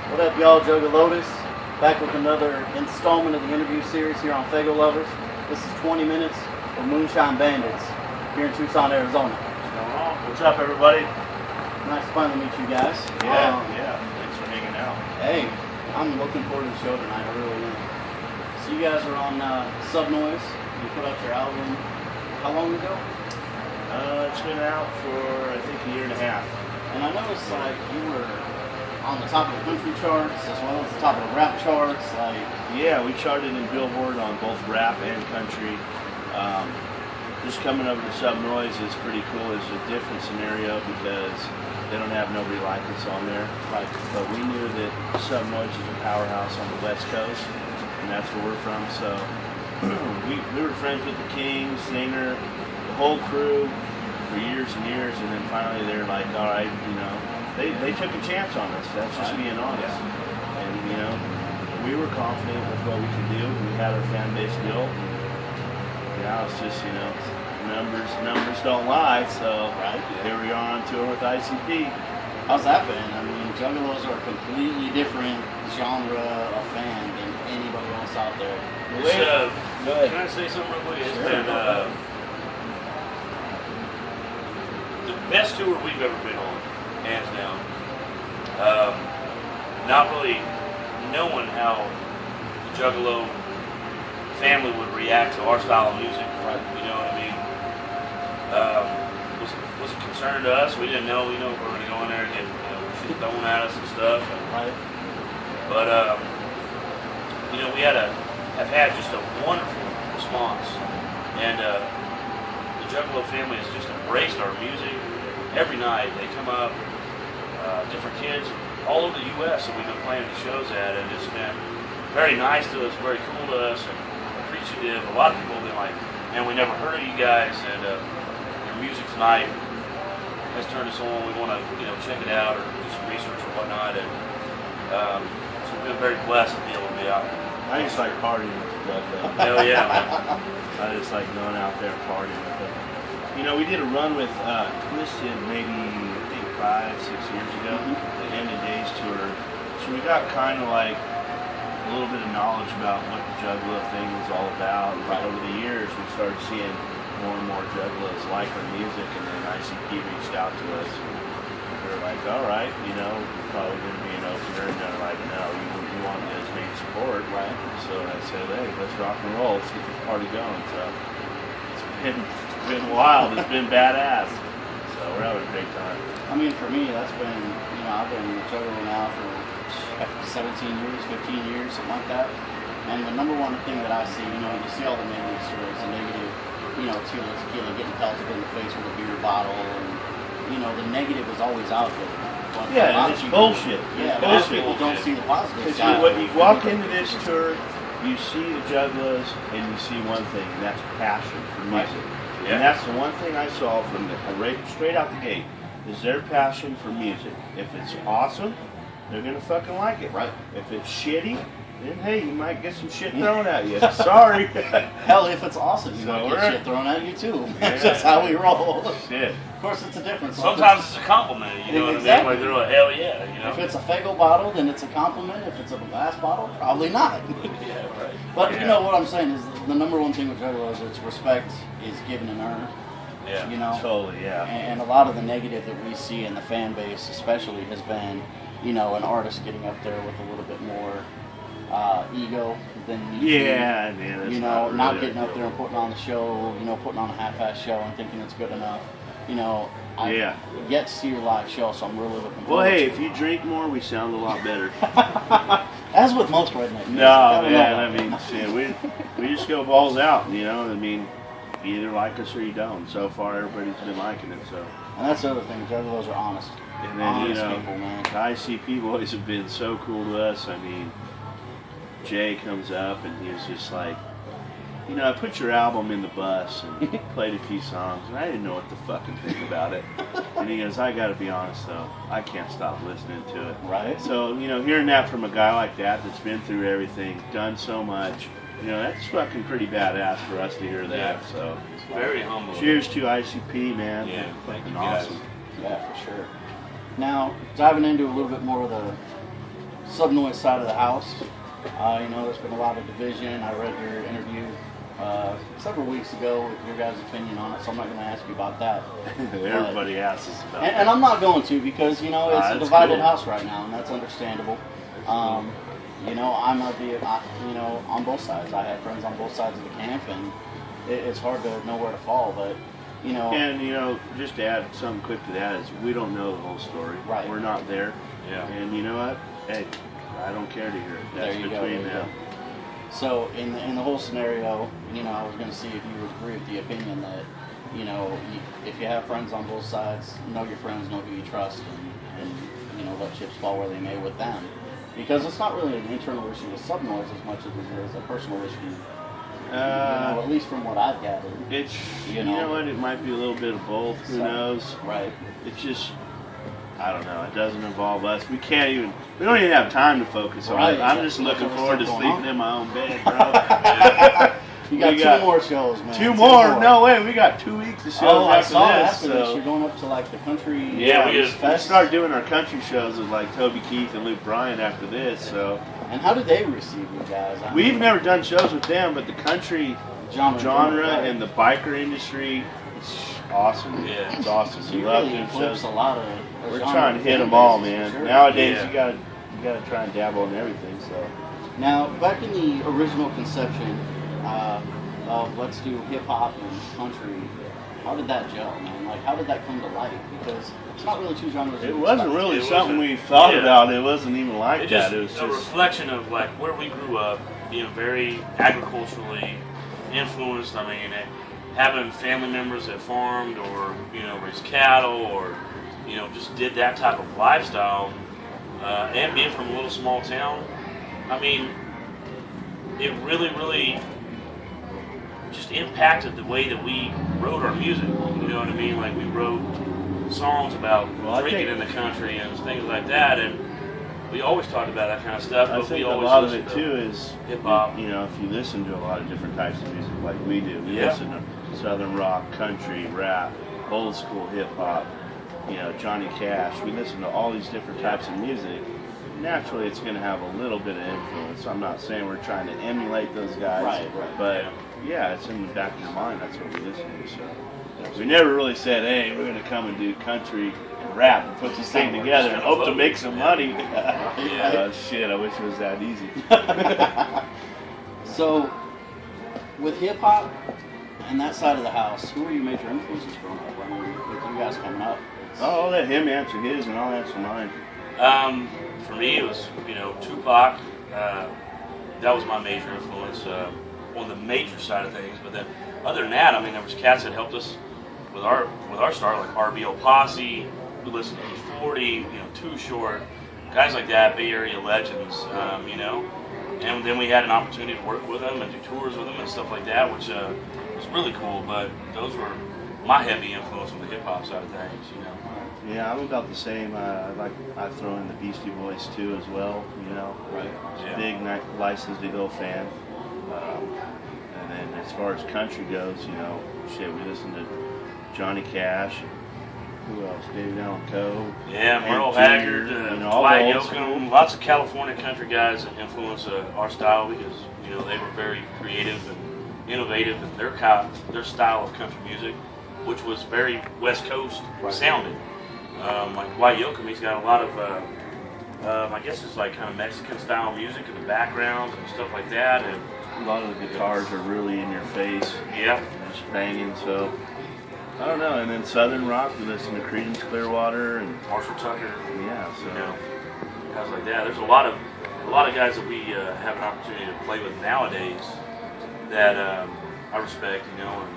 What up, y'all? Joe Lotus, back with another installment of the interview series here on Fago Lovers. This is 20 minutes with Moonshine Bandits here in Tucson, Arizona. What's going on? What's up, everybody? Nice to finally meet you guys. Yeah. Thanks for hanging out. Hey, I'm looking forward to the show tonight. I really am. So you guys are on Subnoize. You put out your album how long ago? It's been out for, I think, a year and a half. And I noticed like you were on the top of the country charts as well as the top of the rap charts. Yeah, we charted in Billboard on both rap and country. Just coming over to Subnoize is pretty cool. It's a different scenario because they don't have nobody like us on there. Right. But we knew that Subnoize is a powerhouse on the West Coast, and that's where we're from. So we were friends with the King, Singer, the whole crew for years and years, and then finally they're like, all right, you know, they took a chance on us. That's just being honest. Yeah. And you know, we were confident with what we could do. We had our fan base built. Now it's just, you know, numbers don't lie. So here we are on tour with ICP. How's that been? I mean, Juggalos are a completely different genre of fan than anybody else out there. Can I say something real quick? It's been the best tour we've ever been on, hands down. Not really knowing how the Juggalo family would react to our style of music. You know what I mean? Was a concern to us. We didn't know. We know we were going to go in there and get shit thrown at us and stuff. But you know, we have had just a wonderful response, and the Juggalo family has just embraced our music. Every night they come up, different kids all over the U.S. that we've been playing the shows at, and it's been very nice to us, very cool to us, and appreciative. A lot of people have been like, man, we never heard of you guys, and your music tonight has turned us on. We want to, check it out or do some research or whatnot, and so we've been very blessed to be able to be out here. I just like partying with the Juggalo. Hell yeah, man. I just like going out there and partying with them. You know, we did a run with Twisted maybe, I think, 5-6 years ago, the End of Days tour. So we got kind of like a little bit of knowledge about what the Juggalo thing was all about. And over the years, we started seeing more and more Juggalos like our music, and then ICP reached out to us. We were like, all right, we're probably going to be an opener. And they're like, no, we want you as main support. Right. So I said, hey, let's rock and roll. Let's get this party going. So it's been wild. It's been badass. So we're having a great time. I mean, for me, that's been, I've been Juggalo now for 17 years, 15 years, something like that. And the number one thing that I see, you see all the negative stories, the negative, getting pelted in the face with a beer bottle, and, the negative is always out there. But yeah, and it's bullshit. Yeah, most people don't see the positive because side. when you walk into this tour, you see the Juggalos, and you see one thing, and that's passion for music. Yeah. And that's the one thing I saw from right straight out the gate, is their passion for music. If it's awesome, they're going to fucking like it. Right. If it's shitty, then hey, you might get some shit thrown at you. Sorry. Hell, if it's awesome, you might get shit thrown at you too. That's just how we roll. Shit. Of course, it's a difference. Sometimes it's a compliment, you know what I mean? Like they're like, hell yeah, If it's a Fago bottle, then it's a compliment. If it's a glass bottle, probably not. Yeah, right. But you know what I'm saying is the number one thing with Juggalos is respect is given and earned. Yeah. Totally, yeah. And a lot of the negative that we see in the fan base, especially, has been, an artist getting up there with a little bit more ego than yeah, man. Not getting up there and putting on the show, putting on a half-ass show and thinking it's good enough. I yet to see your live show, so I'm really looking forward. Well, hey, if you drink more, we sound a lot better. As with most redneck music. No, man. I mean, shit, we just go balls out. I mean, you either like us or you don't. So far, everybody's been liking it. So. And that's the other thing. Juggalos are honest. And then honest people, man. The ICP boys have been so cool to us. I mean, Jay comes up and he was just like, I put your album in the bus and played a few songs, and I didn't know what the fucking thing about it. And he goes, I gotta be honest though, I can't stop listening to it. Right. So, hearing that from a guy like that that's been through everything, done so much, that's fucking pretty badass for us to hear that. Yeah. So it's very humble. Cheers to ICP, man. Yeah, thank you awesome. guys. Yeah, for sure. Now, diving into a little bit more of the Subnoize side of the house, you know, there's been a lot of division. I read your interview several weeks ago with your guys' opinion on it, so I'm not going to ask you about that. Everybody asks us about and I'm not going to, because, you know, it's a divided cool. house right now, and that's understandable. You know, you know, on both sides. I have friends on both sides of the camp, and it's hard to know where to fall, but, you know. And, you know, just to add something quick to that is we don't know the whole story. Right. We're not there. Yeah. And you know what? Hey, I don't care to hear it. That's between them. So in the whole scenario, you know, I was going to see if you would agree with the opinion that, you know, if you have friends on both sides, know your friends, know who you trust, and you know, let chips fall where they may with them. Because it's not really an internal issue with Subnoize as much as it is a personal issue. You know, at least from what I've gathered. It's, you know what, it might be a little bit of both, who knows? Right. It's just, I don't know, it doesn't involve us. We don't even have time to focus on it. I'm just looking forward to sleeping in my own bed, bro. You got 2 more shows, man. 2 more? No way, we got 2 weeks of shows after this. this. You're going up to like the country. Yeah, we start doing our country shows with like Toby Keith and Luke Bryan after this. So. And how did they receive you guys? We've never done shows with them, but the country genre and the biker industry, it's awesome. Yeah, it's awesome. So we you love really doing shows. A lot of We're trying to hit them all, man. Sure. Nowadays, you gotta try and dabble in everything. So. Now, back in the original conception of let's do hip hop and country, how did that gel, man? Like, how did that come to light? Because it's not really 2 genres. It wasn't really something we thought about. It wasn't even like that. It was just a reflection of like where we grew up, being very agriculturally influenced. I mean, having family members that farmed or, you know, raised cattle or, you know, just did that type of lifestyle, and being from a little small town. I mean, it really just impacted the way that we wrote our music. You know what I mean? Like, we wrote songs about drinking in the country and things like that, and we always talked about that kind of stuff. I but think we always a lot of it too is hip hop. You know, if you listen to a lot of different types of music like we do, we listen to southern rock, country, rap, old school hip hop. You know, Johnny Cash. We listen to all these different types of music. Naturally, it's going to have a little bit of influence. I'm not saying we're trying to emulate those guys, right. But yeah, it's in the back of your mind. That's what we listen to. So we never really said, "Hey, we're going to come and do country and rap and put this thing together and hope to make some money." Shit, I wish it was that easy. So, with hip hop and that side of the house, who were your major influences growing up? I mean, with you guys coming up. Oh, I'll let him answer his, and I'll answer mine. For me, it was, you know, Tupac. That was my major influence on the major side of things. But then, other than that, I mean, there was cats that helped us with our start, like RBO Posse. We listened to E40, you know, Too Short, guys like that, Bay Area legends, you know. And then we had an opportunity to work with them and do tours with them and stuff like that, which was really cool. But those were my heavy influence on the hip hop side of things, you know. Yeah, I'm about the same. I throw in the Beastie Boys too as well. You know, big License to Ill fan. And then as far as country goes, you know, shit, we listen to Johnny Cash. Who else? David Allan Coe. Yeah, Merle Haggard, Dwight Yoakam, lots of California country guys that influence our style because, you know, they were very creative and innovative in their style of country music, which was very West Coast sounding. Like Dwight Yoakam, he's got a lot of, I guess it's like kind of Mexican style music in the background and stuff like that. And a lot of the guitars are really in your face. Yeah. Just banging, so I don't know. And then Southern rock, we listen to Creedence Clearwater and Marshall Tucker. Yeah, so you know, guys like that. There's a lot of guys that we have an opportunity to play with nowadays that I respect, you know, and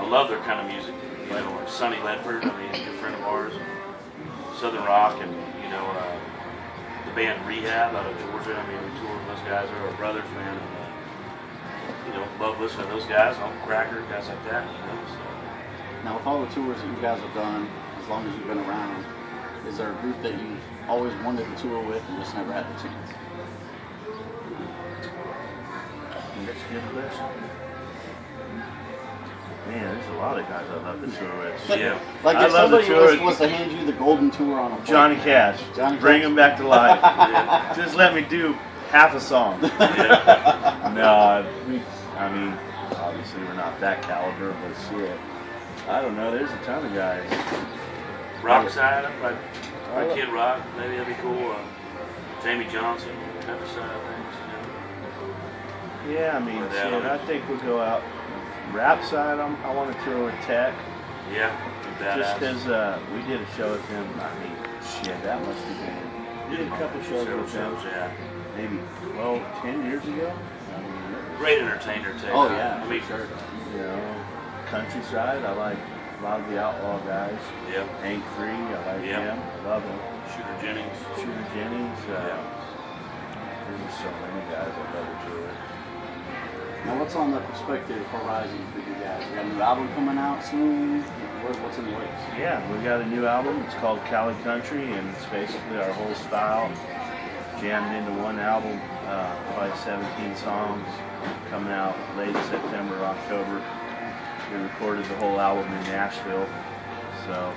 I love their kind of music. You know, like Sonny Ledford, I mean, he's a good friend of ours. Southern rock, and you know, the band Rehab out of Georgia. I mean, we toured with those guys. They're our brothers, man. And, you know, love listening to those guys. Uncle Cracker, guys like that. You know. So. Now, with all the tours that you guys have done, as long as you've been around, is there a group that you always wanted to tour with and just never had the chance? That's a good question. Man, there's a lot of guys I love to tour with. Yeah. Like I if love the somebody tour. was to hand you the golden tour on a plate. Johnny Cash. Bring him back to life. Yeah. Just let me do half a song. Yeah. No, I mean, obviously we're not that caliber, but shit. I don't know, there's a ton of guys. Rock side, like Kid Rock, maybe that'd be cool. Jamie Johnson, type of side of things, you know. Yeah, I mean, Or shit, that. I think we'll go out. Rap side, I want to tour with Tech. Yeah, Just badass. because we did a show with him, I mean, shit, that must have been. We did a couple shows Several with him, shows, yeah. maybe 12, 10 years ago. I mean, Great entertainer too. Oh yeah, I mean, sure. you know, countryside, I like a lot of the outlaw guys. yeah. Hank Free, I like Yeah. him. I love him. Shooter Jennings. Shooter Jennings. Yeah. There's just so many guys I love to tour with. Now what's on the prospective horizon for you guys? You got a new album coming out soon? What's in the works? Yeah, we got a new album. It's called Cali Country, and it's basically our whole style jammed into one album. Probably 17 songs coming out late September, October. We recorded the whole album in Nashville. So,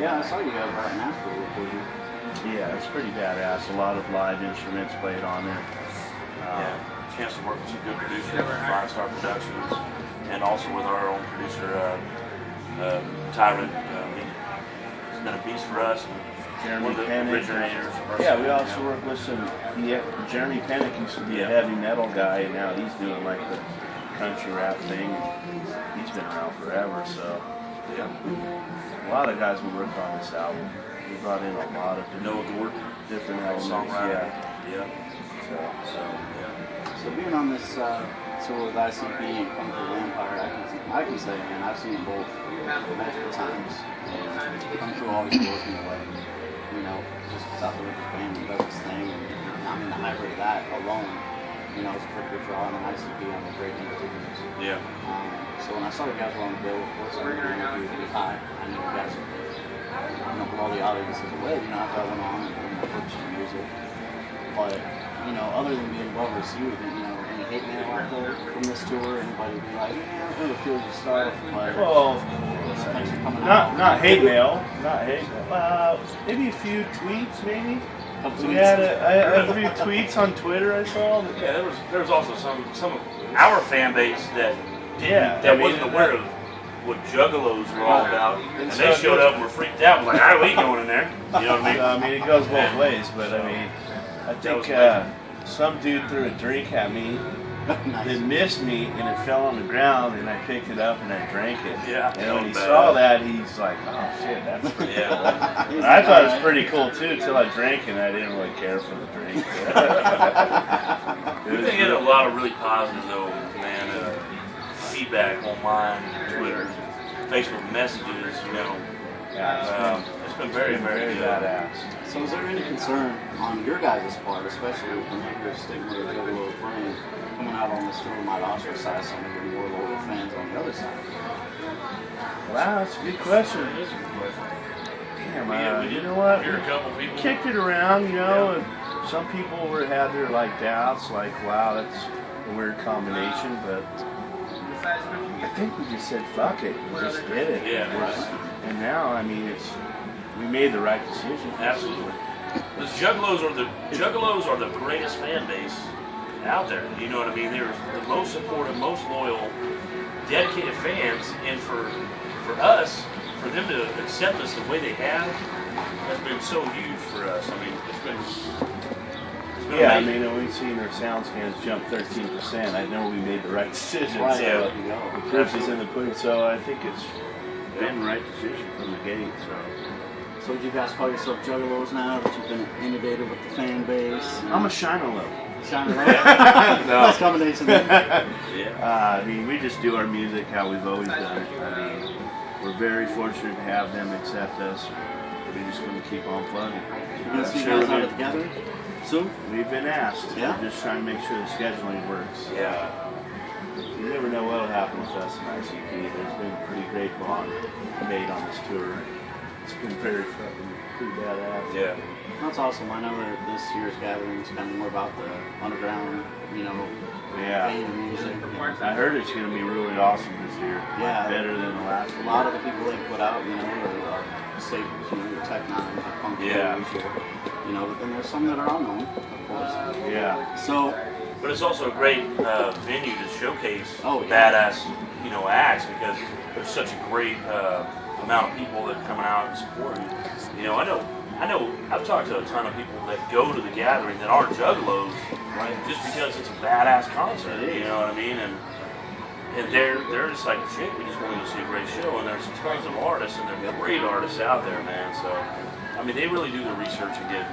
Yeah, I saw you guys right in Nashville recording. yeah, it's pretty badass. A lot of live instruments played on there. Yeah. Chance to work with some good producers, 5-Star Productions, and also with our own producer, Tyrant. He's been a beast for us. And one of the Panic. originators of our Yeah, sound, we also you know. work with some. Jeremy Panic used to be a Yeah. heavy metal guy, and now he's doing like the country rap thing. He's been around forever, so Yeah. a lot of guys we worked on this album. We brought in a lot of Noah Gordon, different elements. songwriter. Yeah. Yeah. So Yeah. So being on this tour with ICP and Come to Vampire, I can say, man, I've seen them both multiple times. And Come Through always blows me away. You know, just out there with the band and does his thing. And I mean, the hybrid of that alone, you know, is a pretty good draw. And ICP, I'm a great interviews. Yeah. So when I saw you guys were on the bill, of course, I knew you would be high. I knew you guys would, you know, blow the audiences away. You know, after I went on and put your music. But, you know, other than being well received, you know, any hate mail out there from this tour, anybody be like, yeah, I really feel your stuff, but well, thanks for coming out. not hate mail, not hate. Maybe a few tweets, maybe. Couple We tweets. had a few tweets on Twitter. I saw. Yeah, there was also some of our fan base that wasn't aware of what juggalos were all about, and so they showed it- up and were freaked out. Was like, "All right, we ain't going in there." You know what I mean? I mean, it goes both ways, but I mean, I That was think amazing. some dude threw a drink at me. Nice. It missed me and it fell on the ground, and I picked it up and I drank it. Yeah, And when he that was saw badass. that, he's like, "Oh shit, that's pretty Yeah. cool." He's I thought it was alright. pretty cool too, till I drank and I didn't really care for the drink. We think get a lot of really positive though, man, feedback online, Twitter, Facebook messages. You know, Yeah, it's been very, very good. badass. So is there any concern on your guys' part, especially with the negative stigma that Juggalo's bring, coming out on this tour might ostracize some of your more loyal fans on the other side? Wow, that's a good question. Damn, Yeah, we you did know what? hear a couple people. Kicked it around, you know, and some people had their like doubts, like, wow, that's a weird combination, but I think we just said fuck it, we just did it. Yeah, right. And now, I mean, we made the right decision. Absolutely. The Juggalos are the greatest fan base out there. You know what I mean? They're the most supportive, most loyal, dedicated fans, and for us, for them to accept us the way they have, has been so huge for us. I mean, it's been Yeah, I amazing. mean, and we've seen our sound scans jump 13%. I know we made the right decision. Right, So there yeah. you go. the proof is in the pudding. So I think it's been the right decision from the gate. So would you guys call yourself Juggalos now that you've been inundated with the fan base? I'm a Shino. Shining light. Nice combination there. Yeah. I mean, we just do our music how we've always done it. I mean, we're very fortunate to have them accept us. We're just going to keep on plugging. You gonna see you Sure guys we out do. together soon? We've been asked. Yeah? We're just trying to make sure the scheduling works. Yeah. You never know what will happen with us in ICP. There's been a pretty great bond made on this tour. It's been very fucking pretty badass. Yeah. That's awesome. I know that this year's gathering is kind of more about the underground, you know, Yeah. vein of music. I heard it's going to be really awesome this year. Yeah. Better than the last A year. lot of the people they put out, you know, are staples, you know, your Tech Nines, your Punk Yeah. Boys, you know, but then there's some that are unknown, of course. Yeah. So, But it's also a great venue to showcase Oh, yeah. badass, you know, acts because there's such a great amount of people that are coming out and supporting. You know, I know. I've talked to a ton of people that go to the gathering that aren't juggalos, right, just because it's a badass concert. It is. You know what I mean? And they're just like, shit, we just wanted to see a great show. And there's tons of artists, and they're great artists out there, man. So, I mean, they really do the research and get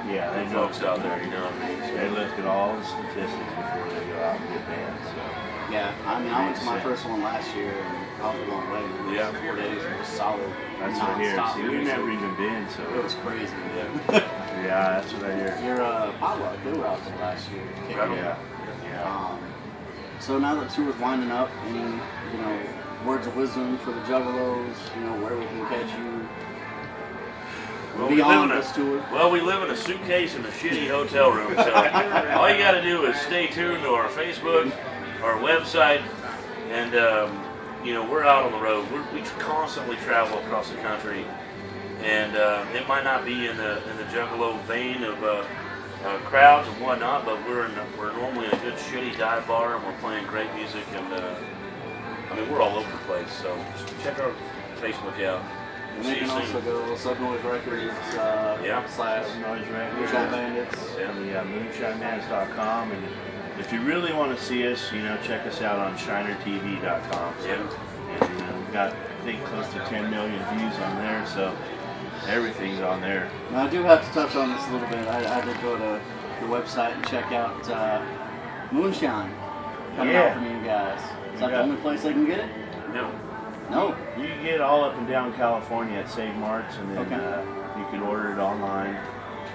Yeah, they good know. folks out there. You know what I mean? They look at all the statistics before they go out and get bands. So. yeah, I mean, I went to my first one last year, and I was blown away. It was Yeah. 4 days, it was solid, That's what I hear. non-stop See, we've music. never even been, so. It was crazy. Yeah, that's what I hear. Your potluck, they were out there last year. kicking Right. it. Yeah. Yeah. So now that tour's winding up, any, you know, words of wisdom for the Juggalos, you know, where we can catch you Well, we beyond live in this tour? Well, we live in a suitcase in a shitty hotel room, so all you got to do is stay tuned to our Facebook, our website, and you know, we're out on the road. We constantly travel across the country, and it might not be in the Juggalo vein of crowds and whatnot, but we're normally in a good shitty dive bar, and we're playing great music, and I mean, we're all over the place. So just check our Facebook out. And See they you can also soon. go Subnoize Records Yeah. slash Noise Records. Moonshine Bandits. Yeah, moonshinebandits.com. And if you really want to see us, you know, check us out on shinertv.com. Yeah. And, you know, we've got, I think, close to 10 million views on there, so everything's on there. Now, I do have to touch on this a little bit. I did go to the website and check out Moonshine coming out Yeah. from you guys. Is that the Yeah. only place they can get it? No. No. You can get it all up and down California at Save Marts, and then Okay. you can order it online.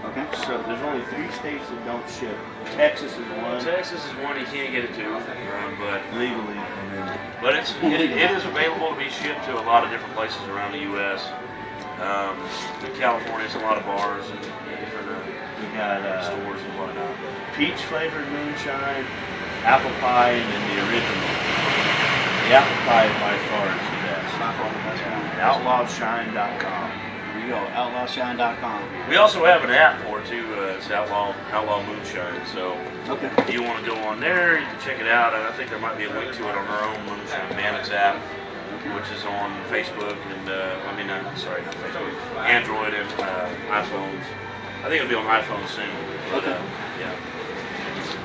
Okay. So there's only 3 states that don't ship. Texas is one, Texas is one you can't get it to, but legally, and then it is available to be shipped to a lot of different places around the U.S. In California, it's a lot of bars and different we got stores and whatnot. peach flavored moonshine, apple pie, and then the original. The apple pie by far is the best. By far the best one. Outlawshine.com. There you go, outlawshine.com. We also have an app for it too. It's Outlaw Moonshine. So Okay. if you want to go on there, you can check it out. And I think there might be a link to it on our own Moonshine Bandits app, which is on Facebook and not Facebook, Android and iPhones. I think it'll be on iPhone soon. But, Okay. yeah,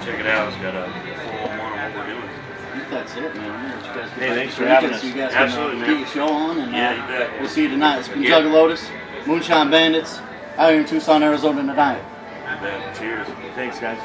check it out. It's got a full on what we're doing. I think that's it, man. I'm gonna let you guys get Hey, back thanks to for having drinking us. so you guys Absolutely, can man. get your show on, and Yeah, you bet. we'll see you tonight. It's been Yeah. Juggalotus, Moonshine Bandits, out here in Tucson, Arizona tonight. You bet. Cheers. Thanks, guys.